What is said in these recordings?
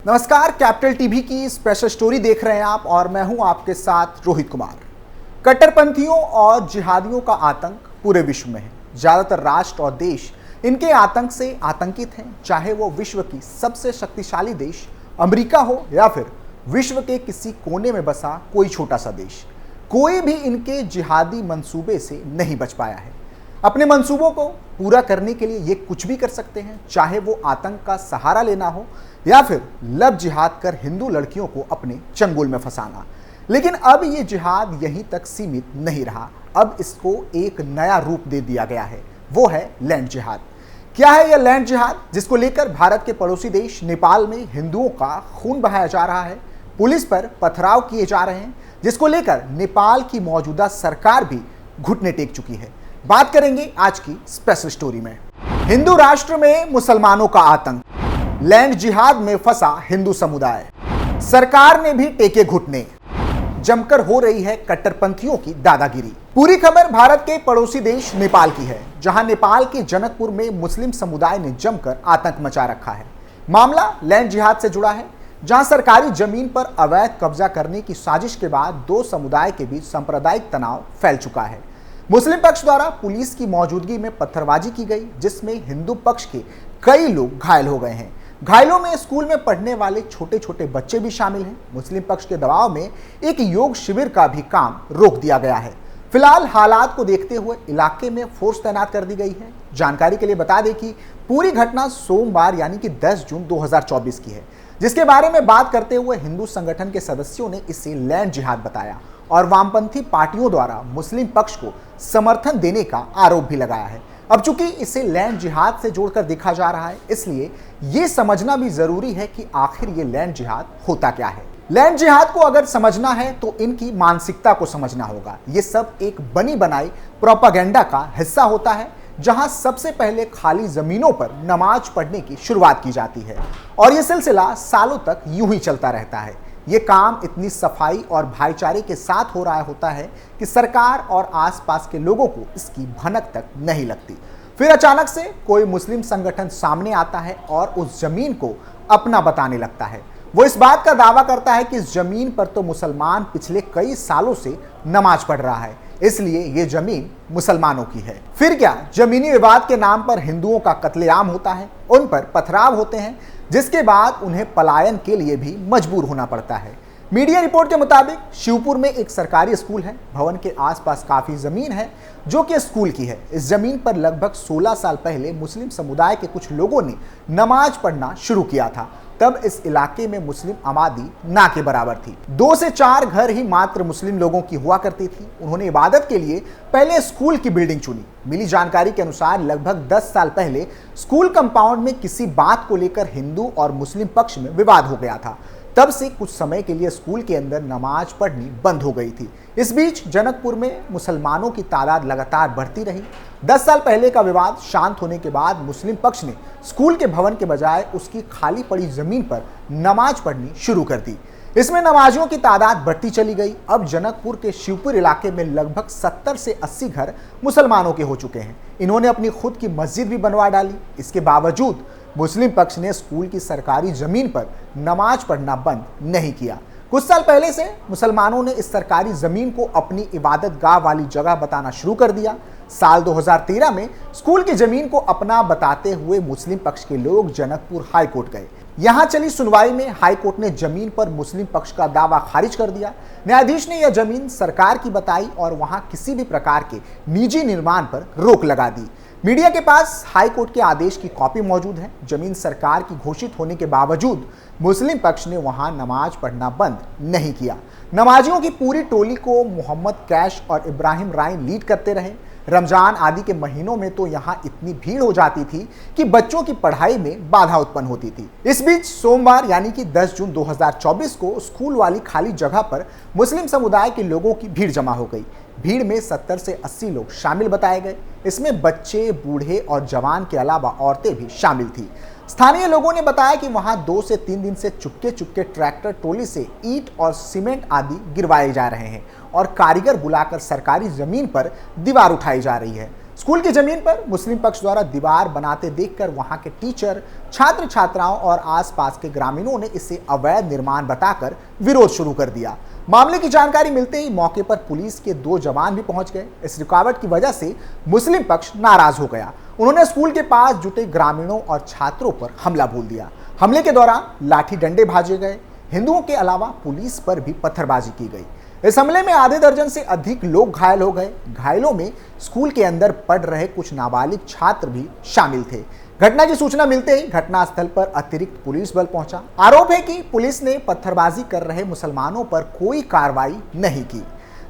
नमस्कार, capital TV की special story देख रहे हैं आप और मैं हूं आपके साथ रोहित कुमार। कट्टरपंथियों और जिहादियों का आतंक पूरे विश्व में है। ज्यादातर राष्ट्र और देश इनके आतंक से आतंकित हैं, चाहे वो विश्व की सबसे शक्तिशाली देश अमेरिका हो या फिर विश्व के किसी कोने में बसा कोई छोटा सा देश। कोई भी इनके जिहादी मंसूबे से नहीं बच पाया है। अपने मंसूबों को पूरा करने के लिए ये कुछ भी कर सकते हैं, चाहे वो आतंक का सहारा लेना हो या फिर लब जिहाद कर हिंदू लड़कियों को अपने चंगुल में फंसाना। लेकिन अब ये जिहाद यहीं तक सीमित नहीं रहा, अब इसको एक नया रूप दे दिया गया है, वो है लैंड जिहाद। क्या है यह लैंड जिहाद, जिसको लेकर भारत के पड़ोसी देश नेपाल में हिंदुओं का खून बहाया जा रहा है, पुलिस पर पथराव किए जा रहे हैं, जिसको लेकर नेपाल की मौजूदा सरकार भी घुटने टेक चुकी है। बात करेंगे आज की स्पेशल स्टोरी में। हिंदू राष्ट्र में मुसलमानों का आतंक, लैंड जिहाद में फंसा हिंदू समुदाय, सरकार ने भी टेके घुटने, जमकर हो रही है कट्टरपंथियों की दादागिरी। पूरी खबर भारत के पड़ोसी देश नेपाल की है, जहां नेपाल के जनकपुर में मुस्लिम समुदाय ने जमकर आतंक मचा रखा है। मामला लैंड जिहाद से जुड़ा है, जहां सरकारी जमीन पर अवैध कब्जा करने की साजिश के बाद दो समुदाय के बीच सांप्रदायिक तनाव फैल चुका है। मुस्लिम पक्ष द्वारा पुलिस की मौजूदगी में पत्थरबाजी की गई, जिसमें हिंदू पक्ष के कई लोग घायल हो गए हैं। घायलों में स्कूल में पढ़ने वाले छोटे छोटे बच्चे भी शामिल हैं। मुस्लिम पक्ष के दबाव में एक योग शिविर का भी काम रोक दिया गया है। फिलहाल हालात को देखते हुए इलाके में फोर्स तैनात कर दी गई है। जानकारी के लिए बता दें कि पूरी घटना सोमवार यानी कि 10 जून 2024 की है, जिसके बारे में बात करते हुए हिंदू संगठन के सदस्यों ने इसे लैंड जिहाद बताया और वामपंथी पार्टियों द्वारा मुस्लिम पक्ष को समर्थन देने का आरोप भी लगाया है। अब चूंकि इसे लैंड जिहाद से जोड़कर देखा जा रहा है, इसलिए यह समझना भी जरूरी है कि आखिर ये लैंड जिहाद होता क्या है। लैंड जिहाद को अगर समझना है तो इनकी मानसिकता को समझना होगा। ये सब एक बनी बनाई प्रोपागेंडा का हिस्सा होता है, जहां सबसे पहले खाली जमीनों पर नमाज पढ़ने की शुरुआत की जाती है और यह सिलसिला सालों तक यूं ही चलता रहता है। ये काम इतनी सफाई और भाईचारे के साथ हो रहा होता है कि सरकार और आसपास के लोगों को इसकी भनक तक नहीं लगती। फिर अचानक से कोई मुस्लिम संगठन सामने आता है और उस जमीन को अपना बताने लगता है। वो इस बात का दावा करता है कि इस जमीन पर तो मुसलमान पिछले कई सालों से नमाज पढ़ रहा है, इसलिए ये जमीन मुसलमानों की है। फिर क्या, जमीनी विवाद के नाम पर हिंदुओं का कत्लेआम होता है, उन पर पथराव होते हैं, जिसके बाद उन्हें पलायन के लिए भी मजबूर होना पड़ता है। मीडिया रिपोर्ट के मुताबिक शिवपुर में एक सरकारी स्कूल है। भवन के आसपास काफी जमीन है जो कि स्कूल की है। इस जमीन पर लगभग 16 साल पहले मुस्लिम समुदाय के कुछ लोगों ने नमाज पढ़ना शुरू किया था। तब इस इलाके में मुस्लिम आबादी ना के बराबर थी। 2 से 4 घर ही मात्र मुस्लिम लोगों की हुआ करती थी। उन्होंने इबादत के लिए पहले स्कूल की बिल्डिंग चुनी। मिली जानकारी के अनुसार लगभग 10 साल पहले स्कूल कंपाउंड में किसी बात को लेकर हिंदू और मुस्लिम पक्ष में विवाद हो गया था। तब से कुछ समय के लिए स्कूल के अंदर नमाज पढ़नी बंद हो गई थी। इस बीच जनकपुर में मुसलमानों की तादाद लगातार बढ़ती रही। 10 साल पहले का विवाद शांत होने के बाद मुस्लिम पक्ष ने स्कूल के भवन के बजाय उसकी खाली पड़ी जमीन पर नमाज पढ़नी शुरू कर दी। इसमें नमाजियों की तादाद बढ़ती चली गई। अब जनकपुर के शिवपुर इलाके में लगभग 70 से 80 घर मुसलमानों के हो चुके हैं। इन्होंने अपनी खुद की मस्जिद भी बनवा डाली। इसके बावजूद मुस्लिम पक्ष ने स्कूल की सरकारी जमीन पर नमाज पढ़ना बंद नहीं किया। कुछ साल पहले से मुसलमानों ने इस सरकारी जमीन को अपनी इबादत गाह वाली जगह बताना शुरू कर दिया। साल 2013 में स्कूल की जमीन को अपना बताते हुए मुस्लिम पक्ष के लोग जनकपुर हाई कोर्ट गए। यहां चली सुनवाई में हाई कोर्ट ने जमीन पर मुस्लिम पक्ष का दावा खारिज कर दिया। न्यायाधीश ने यह जमीन सरकार की बताई और वहां किसी भी प्रकार के निजी निर्माण पर रोक लगा दी। मीडिया के पास हाई कोर्ट के आदेश की कॉपी मौजूद है। जमीन सरकार की घोषित होने के बावजूद मुस्लिम पक्ष ने वहां नमाज पढ़ना बंद नहीं किया। नमाजियों की पूरी टोली को मोहम्मद कैश और इब्राहिम राइन लीड करते रहे। रमजान आदि के महीनों में तो यहां इतनी भीड़ हो जाती थी कि बच्चों की पढ़ाई में बाधा उत्पन्न होती थी। इस बीच सोमवार यानी कि 10 जून 2024 को स्कूल वाली खाली जगह पर मुस्लिम समुदाय के लोगों की भीड़ जमा हो गई। भीड़ में 70 से 80 लोग शामिल बताए गए। इसमें बच्चे, बूढ़े और जवान के अलावा औरतें भी शामिल थी। स्थानीय लोगों ने बताया कि वहां 2 से 3 दिन से चुपके चुपके ट्रैक्टर ट्रॉली से ईंट और सीमेंट आदि गिरवाए जा रहे हैं और कारीगर बुलाकर सरकारी जमीन पर दीवार उठाई जा रही है। स्कूल की जमीन पर मुस्लिम पक्ष द्वारा दीवार बनाते देखकर वहां के टीचर, छात्र छात्राओं और आसपास के ग्रामीणों ने इसे अवैध निर्माण बताकर विरोध शुरू कर दिया। मामले की जानकारी मिलते ही मौके पर पुलिस के 2 जवान भी पहुंच गए। इस रुकावट की वजह से मुस्लिम पक्ष नाराज हो गया। उन्होंने स्कूल के पास जुटे ग्रामीणों और छात्रों पर हमला बोल दिया। हमले के दौरान लाठी डंडे भाजे गए। हिंदुओं के अलावा पुलिस पर भी पत्थरबाजी की गई। इस हमले में आधे दर्जन से अधिक लोग घायल हो गए। घायलों में स्कूल के अंदर पढ़ रहे कुछ नाबालिग छात्र भी शामिल थे। घटना की सूचना मिलते ही घटनास्थल पर अतिरिक्त पुलिस बल पहुंचा। आरोप है कि पुलिस ने पत्थरबाजी कर रहे मुसलमानों पर कोई कार्रवाई नहीं की।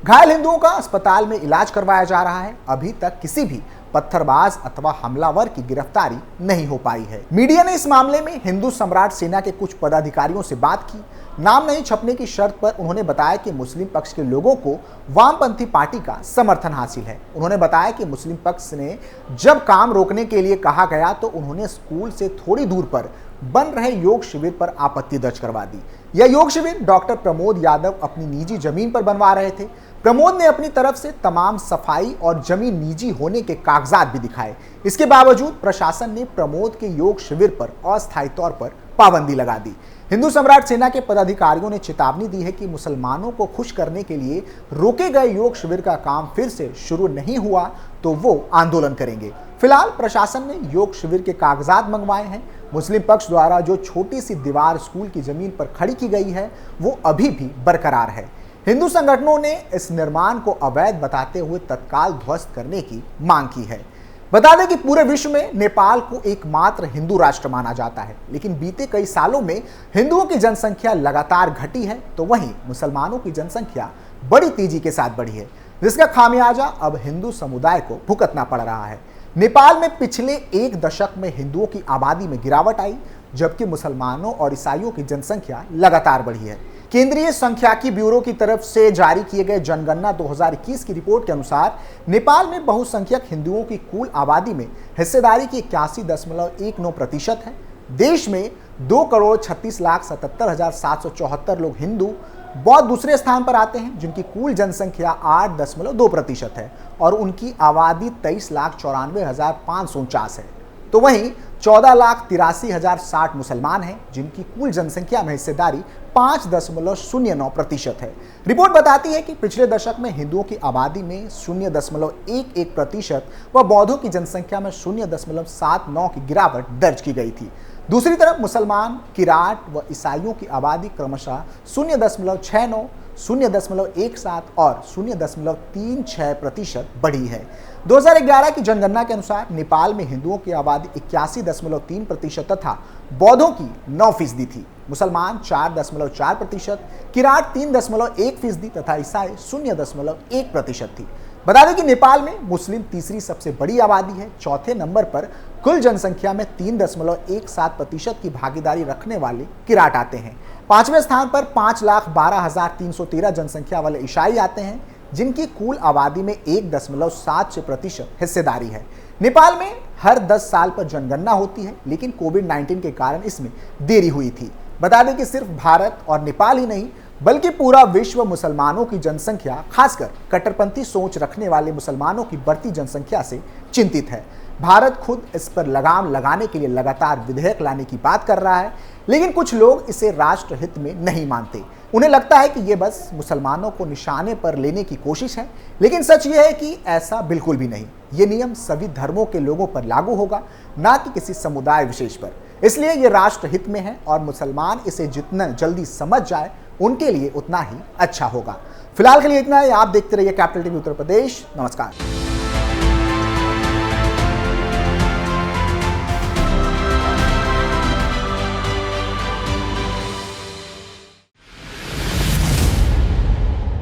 घायल हिंदुओं का अस्पताल में इलाज करवाया जा रहा है। अभी तक किसी भी पत्थरबाज अथवा हमलावर की गिरफ्तारी नहीं हो पाई है। मीडिया ने इस मामले में हिंदू सम्राट सेना के कुछ पदाधिकारियों से बात की। नाम नहीं छपने की शर्त पर उन्होंने बताया कि मुस्लिम पक्ष के लोगों को वामपंथी पार्टी का समर्थन हासिल है। उन्होंने बताया कि मुस्लिम पक्ष ने जब काम रोकने के लिए कहा गया तो उन्होंने स्कूल से थोड़ी दूर पर बन रहे योग शिविर पर आपत्ति दर्ज करवा दी। यह योग शिविर डॉक्टर प्रमोद यादव अपनी निजी जमीन पर बनवा रहे थे। प्रमोद ने अपनी तरफ से तमाम सफाई और जमीन निजी होने के कागजात भी दिखाए। इसके बावजूद प्रशासन ने प्रमोद के योग शिविर पर अस्थायी तौर पर पाबंदी लगा दी। हिंदू सम्राट सेना के पदाधिकारियों ने चेतावनी दी है कि मुसलमानों को खुश करने के लिए रोके गए योग शिविर का काम फिर से शुरू नहीं हुआ तो वो आंदोलन करेंगे। फिलहाल प्रशासन ने योग शिविर के कागजात मंगवाए हैं। मुस्लिम पक्ष द्वारा जो छोटी सी दीवार स्कूल की जमीन पर खड़ी की गई है वो अभी भी बरकरार है। हिंदू संगठनों ने इस निर्माण को अवैध बताते हुए तत्काल ध्वस्त करने की मांग की है। बता दें कि पूरे विश्व में नेपाल को एकमात्र हिंदू राष्ट्र माना जाता है, लेकिन बीते कई सालों में हिंदुओं की जनसंख्या लगातार घटी है तो वहीं मुसलमानों की जनसंख्या बड़ी तेजी के साथ बढ़ी है, जिसका खामियाजा अब हिंदू समुदाय को भुगतना पड़ रहा है। नेपाल में पिछले 1 दशक में हिंदुओं की आबादी में गिरावट आई, जबकि मुसलमानों और ईसाइयों की जनसंख्या लगातार बढ़ी है। केंद्रीय सांख्यिकी ब्यूरो की तरफ से जारी किए गए जनगणना 2021 की रिपोर्ट के अनुसार नेपाल में बहुसंख्यक हिंदुओं की कुल आबादी में हिस्सेदारी की 81.19% है। देश में 2,36,77,774 लोग हिंदू, बौद्ध दूसरे स्थान पर आते हैं जिनकी कुल जनसंख्या 8.2% है और उनकी आबादी 23,94,549 है। तो वहीं 14,83,060 मुसलमान हैं जिनकी कुल जनसंख्या में हिस्सेदारी 5.09% है। रिपोर्ट बताती है कि पिछले दशक में हिंदुओं की आबादी में 0.11% व बौद्धों की जनसंख्या में 0.79 की गिरावट दर्ज की गई थी। दूसरी तरफ मुसलमान, किराट व ईसाइयों की आबादी क्रमशः 0.69, 0.17 और 0.36% बढ़ी है। 2011 की जनगणना के अनुसार नेपाल में हिंदुओं की आबादी 81.3% तथा बौद्धों की 9% थी। मुसलमान 4.4%, किराट 3.1% तथा ईसाई 0.1% थी। बता दें कि नेपाल में मुस्लिम तीसरी सबसे बड़ी आबादी है। चौथे नंबर पर कुल जनसंख्या में 3.17% की भागीदारी रखने वाले किराट आते हैं। 5वें स्थान पर 5,12,313 जनसंख्या वाले ईसाई आते हैं जिनकी कुल आबादी में 1.76% हिस्सेदारी है। नेपाल में हर 10 साल पर जनगणना होती है, लेकिन कोविड-19 के कारण इसमें देरी हुई थी। बता दें कि सिर्फ भारत और नेपाल ही नहीं बल्कि पूरा विश्व मुसलमानों की जनसंख्या, खासकर कट्टरपंथी सोच रखने वाले मुसलमानों की बढ़ती जनसंख्या से चिंतित है। भारत खुद इस पर लगाम लगाने के लिए लगातार विधेयक लाने की बात कर रहा है, लेकिन कुछ लोग इसे राष्ट्र हित में नहीं मानते। उन्हें लगता है कि ये बस मुसलमानों को निशाने पर लेने की कोशिश है, लेकिन सच ये है कि ऐसा बिल्कुल भी नहीं। ये नियम सभी धर्मों के लोगों पर लागू होगा, ना कि किसी समुदाय विशेष पर। इसलिए ये राष्ट्र हित में है और मुसलमान इसे जितना जल्दी समझ जाए उनके लिए उतना ही अच्छा होगा। फिलहाल के लिए इतना है। आप देखते रहिए कैपिटल टीवी उत्तर प्रदेश। नमस्कार।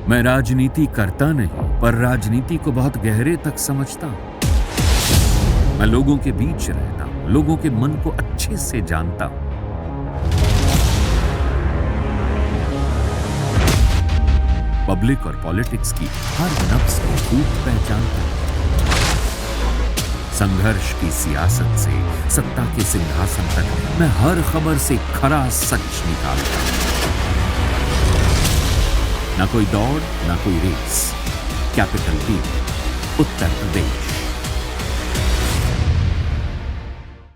मैं राजनीति करता नहीं, पर राजनीति को बहुत गहरे तक समझता हूं। मैं लोगों के बीच रहता हूं, लोगों के मन को अच्छे से जानता हूं। पब्लिक और पॉलिटिक्स की हर नब्ज को खूब पहचानता हूं। संघर्ष की सियासत से सत्ता के सिंहासन तक मैं हर खबर से खरा सच निकालता हूं। ना कोई दौड़, ना कोई race. Capital TV, Uttar Pradesh.